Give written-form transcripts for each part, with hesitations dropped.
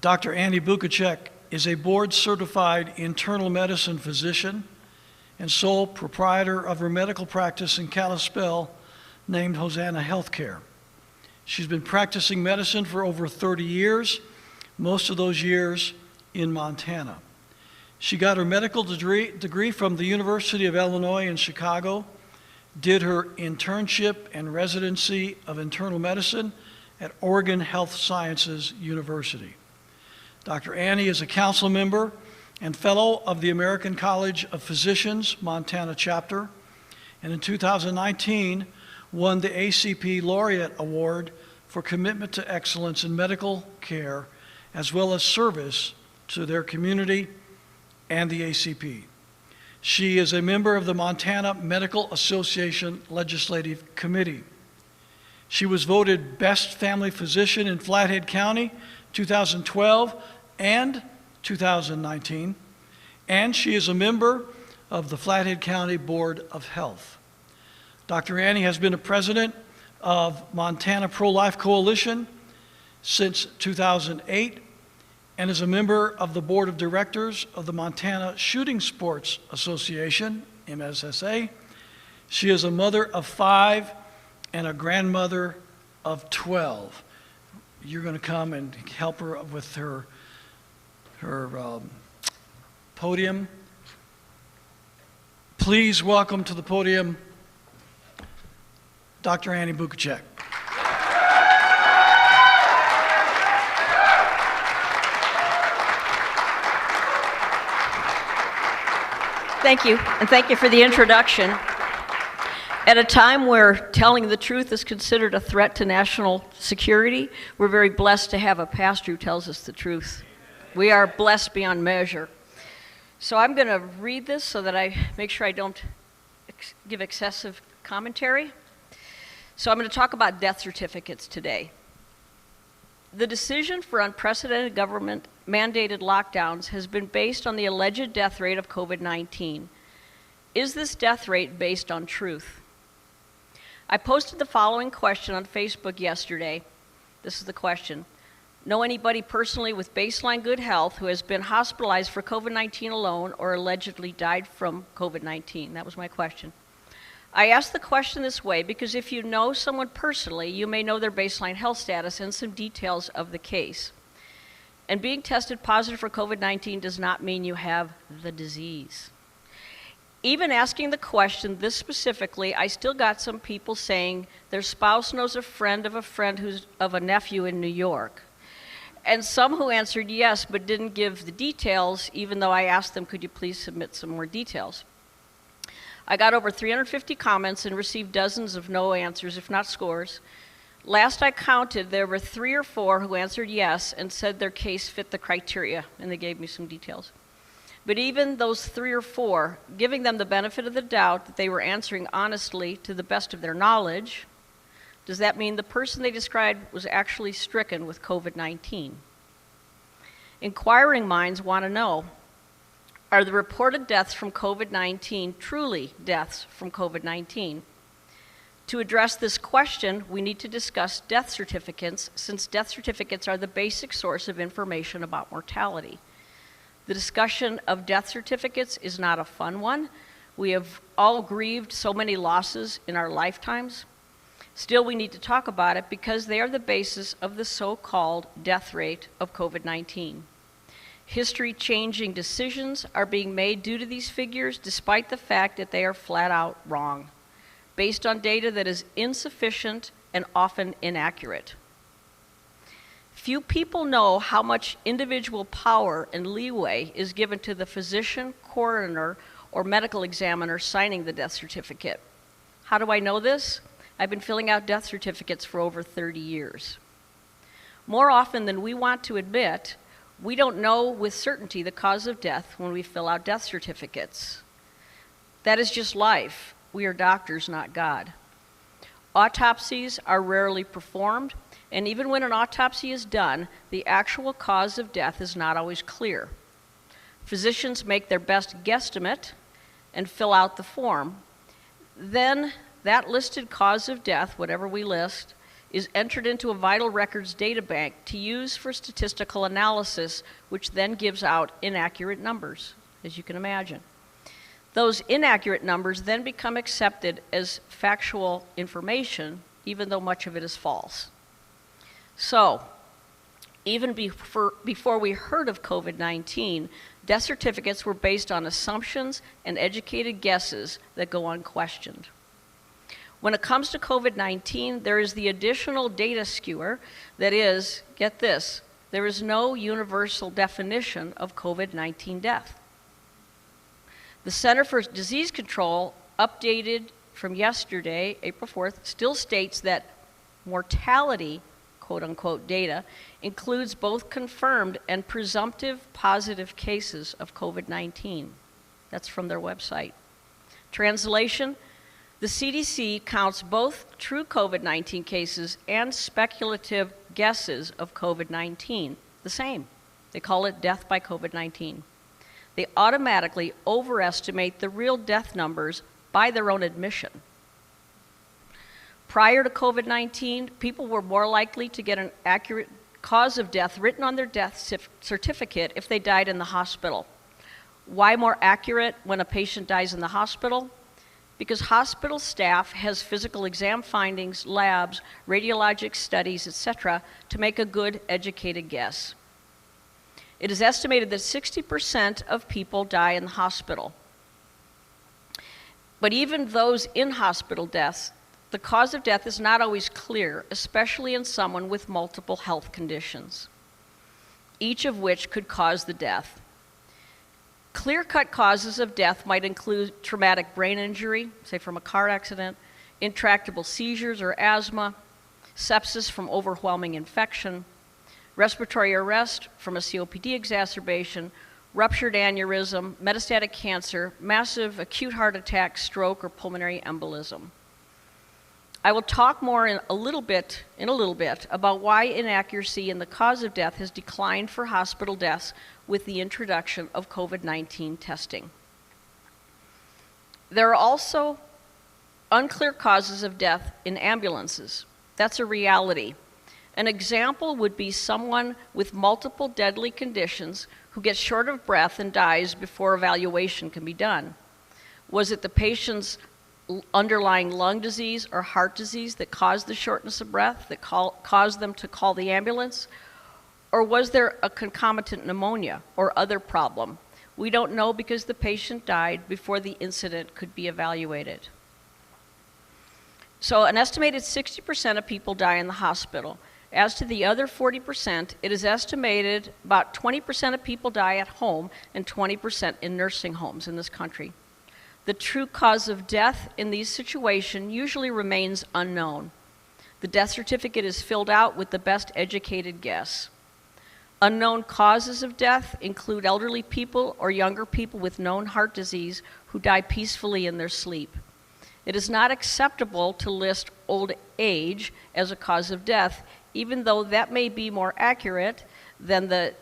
Dr. Annie Bukacek is a board-certified internal medicine physician and sole proprietor of her medical practice in Kalispell named Hosanna Healthcare. She's been practicing medicine for over 30 years, most of those years in Montana. She got her medical degree from the University of Illinois in Chicago, did her internship and residency of internal medicine at Oregon Health Sciences University. Dr. Annie is a council member and fellow of the American College of Physicians Montana chapter, and in 2019 won the ACP Laureate Award for commitment to excellence in medical care, as well as service to their community and the ACP. She is a member of the Montana Medical Association Legislative Committee. She was voted Best Family Physician in Flathead County 2012 and 2019, and she is a member of the Flathead County Board of Health. Dr. Annie has been a president of Montana Pro-Life Coalition since 2008 and is a member of the board of directors of the Montana Shooting Sports Association, MSSA. She is a mother of 5 and a grandmother of 12. You're going to come and help her with her podium. Please welcome to the podium Dr. Annie Bukacek. Thank you, and thank you for the introduction. At a time where telling the truth is considered a threat to national security, we're very blessed to have a pastor who tells us the truth. We are blessed beyond measure. So I'm going to read this so that I make sure I don't give excessive commentary. So I'm going to talk about death certificates today. The decision for unprecedented government-mandated lockdowns has been based on the alleged death rate of COVID-19. Is this death rate based on truth? I posted the following question on Facebook yesterday. This is the question. Know anybody personally with baseline good health who has been hospitalized for COVID-19 alone or allegedly died from COVID-19? That was my question. I asked the question this way because if you know someone personally, you may know their baseline health status and some details of the case. And being tested positive for COVID-19 does not mean you have the disease. Even asking the question this specifically, I still got some people saying their spouse knows a friend who's of a nephew in New York. And some who answered yes but didn't give the details, even though I asked them, could you please submit some more details? I got over 350 comments and received dozens of no answers, if not scores. Last I counted, there were 3 or 4 who answered yes and said their case fit the criteria, and they gave me some details. But even those 3 or 4, giving them the benefit of the doubt that they were answering honestly to the best of their knowledge, does that mean the person they described was actually stricken with COVID-19? Inquiring minds want to know, are the reported deaths from COVID-19 truly deaths from COVID-19? To address this question, we need to discuss death certificates, since death certificates are the basic source of information about mortality. The discussion of death certificates is not a fun one. We have all grieved so many losses in our lifetimes. Still, we need to talk about it because they are the basis of the so-called death rate of COVID-19. History-changing decisions are being made due to these figures despite the fact that they are flat out wrong, based on data that is insufficient and often inaccurate. Few people know how much individual power and leeway is given to the physician, coroner, or medical examiner signing the death certificate. How do I know this? I've been filling out death certificates for over 30 years. More often than we want to admit, we don't know with certainty the cause of death when we fill out death certificates. That is just life. We are doctors, not God. Autopsies are rarely performed, and even when an autopsy is done, the actual cause of death is not always clear. Physicians make their best guesstimate and fill out the form. Then that listed cause of death, whatever we list, is entered into a vital records data bank to use for statistical analysis, which then gives out inaccurate numbers, as you can imagine. Those inaccurate numbers then become accepted as factual information, even though much of it is false. So, even before we heard of COVID-19, death certificates were based on assumptions and educated guesses that go unquestioned. When it comes to COVID-19, there is the additional data skewer that is, get this, there is no universal definition of COVID-19 death. The Center for Disease Control, updated from yesterday, April 4th, still states that mortality, quote-unquote, data includes both confirmed and presumptive positive cases of COVID-19. That's from their website. Translation, the CDC counts both true COVID-19 cases and speculative guesses of COVID-19 the same. They call it death by COVID-19. They automatically overestimate the real death numbers by their own admission. Prior to COVID-19, people were more likely to get an accurate cause of death written on their death certificate if they died in the hospital. Why more accurate when a patient dies in the hospital? Because hospital staff has physical exam findings, labs, radiologic studies, etc., to make a good, educated guess. It is estimated that 60% of people die in the hospital. But even those in hospital deaths, the cause of death is not always clear, especially in someone with multiple health conditions, each of which could cause the death. Clear-cut causes of death might include traumatic brain injury, say from a car accident, intractable seizures or asthma, sepsis from overwhelming infection, respiratory arrest from a COPD exacerbation, ruptured aneurysm, metastatic cancer, massive acute heart attack, stroke, or pulmonary embolism. I will talk more in a little bit about why inaccuracy in the cause of death has declined for hospital deaths with the introduction of COVID-19 testing. There are also unclear causes of death in ambulances. That's a reality. An example would be someone with multiple deadly conditions who gets short of breath and dies before evaluation can be done. Was it the patient's underlying lung disease or heart disease that caused the shortness of breath, that caused them to call the ambulance? Or was there a concomitant pneumonia or other problem? We don't know because the patient died before the incident could be evaluated. So an estimated 60% of people die in the hospital. As to the other 40%, it is estimated about 20% of people die at home and 20% in nursing homes in this country. The true cause of death in these situations usually remains unknown. The death certificate is filled out with the best educated guess. Unknown causes of death include elderly people or younger people with known heart disease who die peacefully in their sleep. It is not acceptable to list old age as a cause of death, even though that may be more accurate than the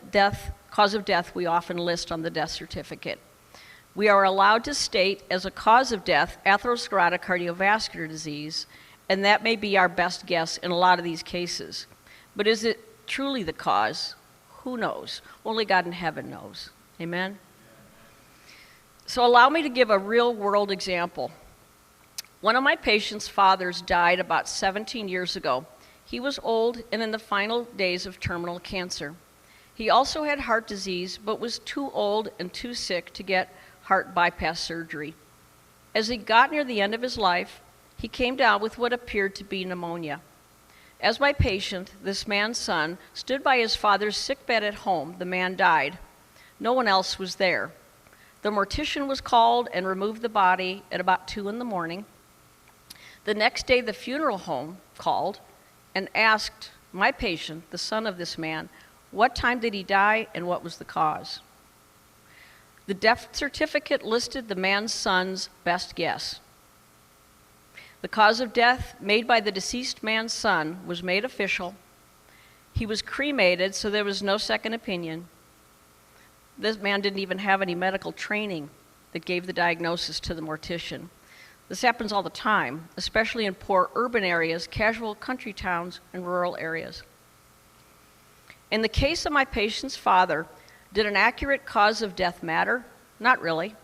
cause of death we often list on the death certificate. We are allowed to state as a cause of death atherosclerotic cardiovascular disease, and that may be our best guess in a lot of these cases. But is it truly the cause? Who knows? Only God in heaven knows. Amen? So allow me to give a real-world example. One of my patient's fathers died about 17 years ago. He was old and in the final days of terminal cancer. He also had heart disease, but was too old and too sick to get heart bypass surgery. As he got near the end of his life, he came down with what appeared to be pneumonia. As my patient, this man's son, stood by his father's sick bed at home, the man died. No one else was there. The mortician was called and removed the body at about 2 in the morning. The next day, the funeral home called and asked my patient, the son of this man, what time did he die and what was the cause? The death certificate listed the man's son's best guess. The cause of death made by the deceased man's son was made official. He was cremated, so there was no second opinion. This man didn't even have any medical training that gave the diagnosis to the mortician. This happens all the time, especially in poor urban areas, casual country towns, and rural areas. In the case of my patient's father, did an accurate cause of death matter? Not really.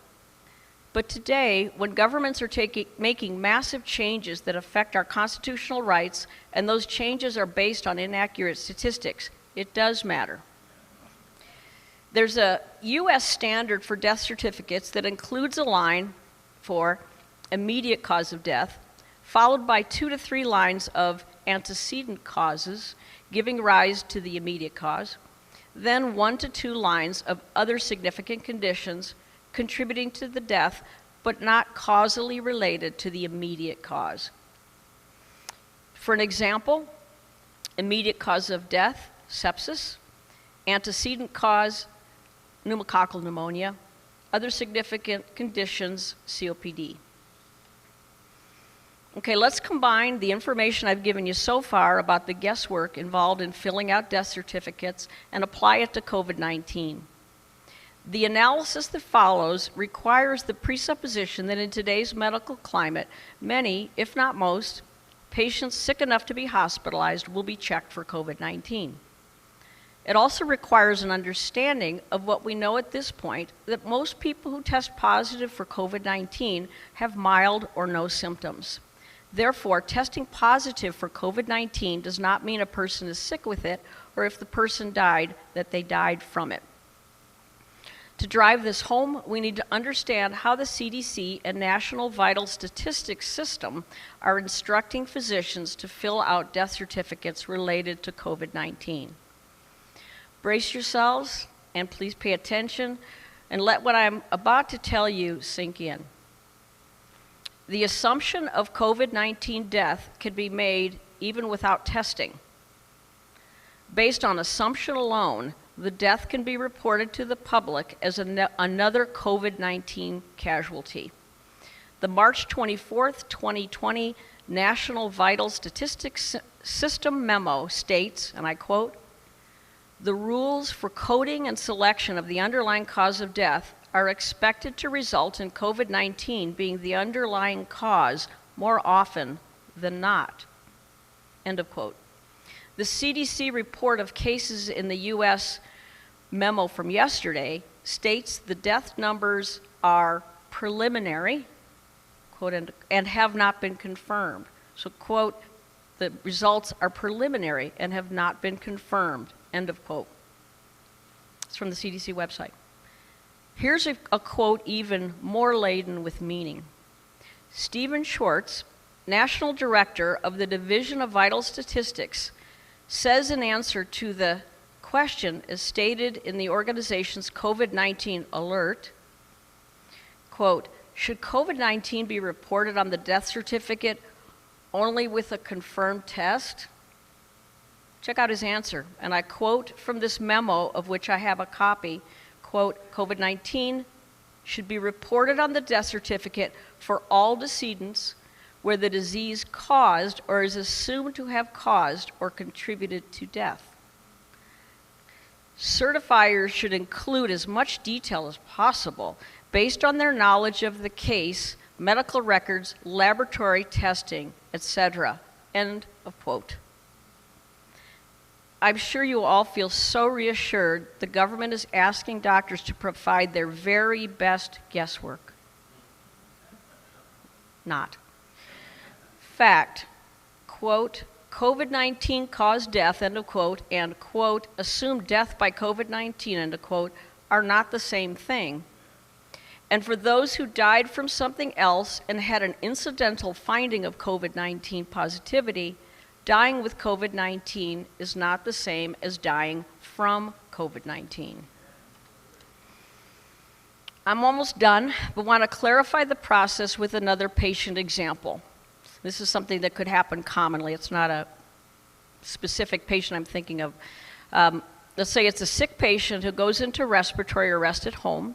But today, when governments are making massive changes that affect our constitutional rights, and those changes are based on inaccurate statistics, it does matter. There's a U.S. standard for death certificates that includes a line for immediate cause of death, followed by 2 to 3 lines of antecedent causes, giving rise to the immediate cause, then 1 to 2 lines of other significant conditions contributing to the death, but not causally related to the immediate cause. For an example, immediate cause of death, sepsis, antecedent cause, pneumococcal pneumonia, other significant conditions, COPD. Okay, let's combine the information I've given you so far about the guesswork involved in filling out death certificates and apply it to COVID-19. The analysis that follows requires the presupposition that in today's medical climate, many, if not most, patients sick enough to be hospitalized will be checked for COVID-19. It also requires an understanding of what we know at this point, that most people who test positive for COVID-19 have mild or no symptoms. Therefore, testing positive for COVID-19 does not mean a person is sick with it, or if the person died, that they died from it. To drive this home, we need to understand how the CDC and National Vital Statistics System are instructing physicians to fill out death certificates related to COVID-19. Brace yourselves, and please pay attention, and let what I'm about to tell you sink in. The assumption of COVID-19 death can be made even without testing. Based on assumption alone, the death can be reported to the public as another COVID-19 casualty. The March 24th, 2020 National Vital Statistics System memo states, and I quote, "The rules for coding and selection of the underlying cause of death are expected to result in COVID-19 being the underlying cause more often than not." End of quote. The CDC report of cases in the U.S. memo from yesterday states the death numbers are preliminary, quote, and have not been confirmed. So, quote, "The results are preliminary and have not been confirmed," end of quote. It's from the CDC website. Here's a quote even more laden with meaning. Stephen Schwartz, National Director of the Division of Vital Statistics, says in answer to the question as stated in the organization's COVID-19 alert, quote, "Should COVID-19 be reported on the death certificate only with a confirmed test?" Check out his answer, and I quote from this memo of which I have a copy, quote, "COVID-19 should be reported on the death certificate for all decedents where the disease caused or is assumed to have caused or contributed to death. Certifiers should include as much detail as possible based on their knowledge of the case, medical records, laboratory testing, etc." End of quote. I'm sure you all feel so reassured the government is asking doctors to provide their very best guesswork. Not. Fact, quote, "COVID-19 caused death," end of quote, and, quote, "assumed death by COVID-19," end of quote, are not the same thing. And for those who died from something else and had an incidental finding of COVID-19 positivity, dying with COVID-19 is not the same as dying from COVID-19. I'm almost done, but want to clarify the process with another patient example. This is something that could happen commonly. It's not a specific patient I'm thinking of. Let's say it's a sick patient who goes into respiratory arrest at home.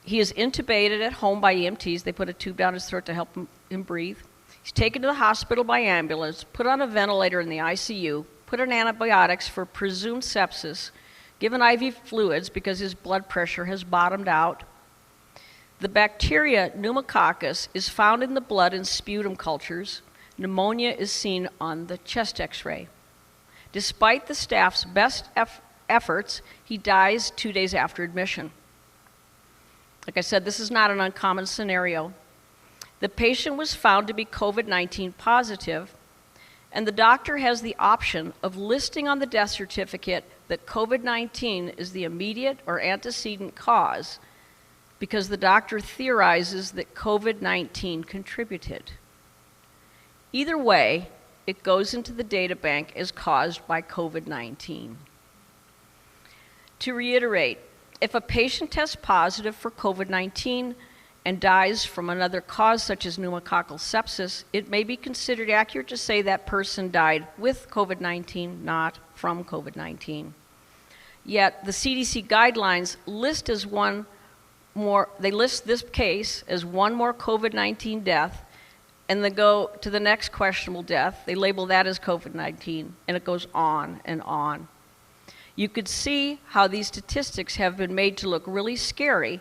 He is intubated at home by EMTs. They put a tube down his throat to help him breathe. He's taken to the hospital by ambulance, put on a ventilator in the ICU, put on antibiotics for presumed sepsis, given IV fluids because his blood pressure has bottomed out. The bacteria pneumococcus is found in the blood and sputum cultures. Pneumonia is seen on the chest x-ray. Despite the staff's best efforts, he dies 2 days after admission. Like I said, this is not an uncommon scenario. The patient was found to be COVID-19 positive, and the doctor has the option of listing on the death certificate that COVID-19 is the immediate or antecedent cause because the doctor theorizes that COVID-19 contributed. Either way, it goes into the data bank as caused by COVID-19. To reiterate, if a patient tests positive for COVID-19 and dies from another cause such as pneumococcal sepsis, it may be considered accurate to say that person died with COVID-19, not from COVID-19. Yet the CDC guidelines list they list this case as one more COVID-19 death, and they go to the next questionable death. They label that as COVID-19, and it goes on and on. You could see how these statistics have been made to look really scary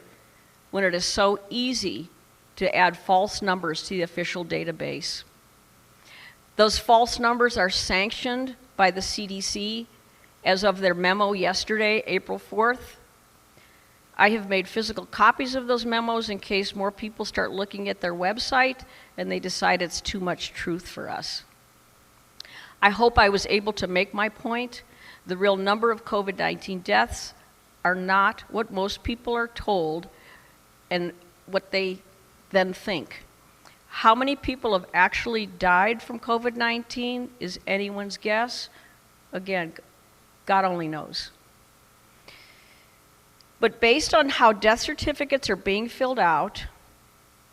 when it is so easy to add false numbers to the official database. Those false numbers are sanctioned by the CDC as of their memo yesterday, April 4th. I have made physical copies of those memos in case more people start looking at their website and they decide it's too much truth for us. I hope I was able to make my point. The real number of COVID-19 deaths are not what most people are told and what they then think. How many people have actually died from COVID-19 is anyone's guess. Again, God only knows. But based on how death certificates are being filled out,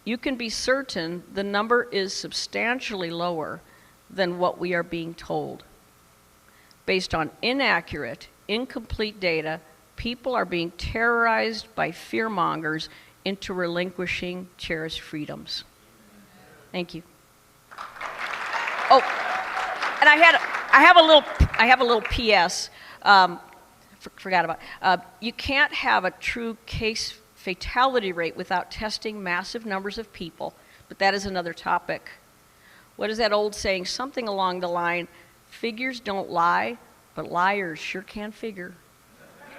you can be certain the number is substantially lower than what we are being told. Based on inaccurate, incomplete data, people are being terrorized by fearmongers into relinquishing cherished freedoms. Thank you. Oh, and I have a little PS. Forgot about. You can't have a true case fatality rate without testing massive numbers of people, but that is another topic. What is that old saying? Something along the line, figures don't lie, but liars sure can figure.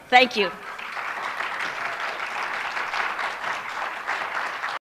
Thank you.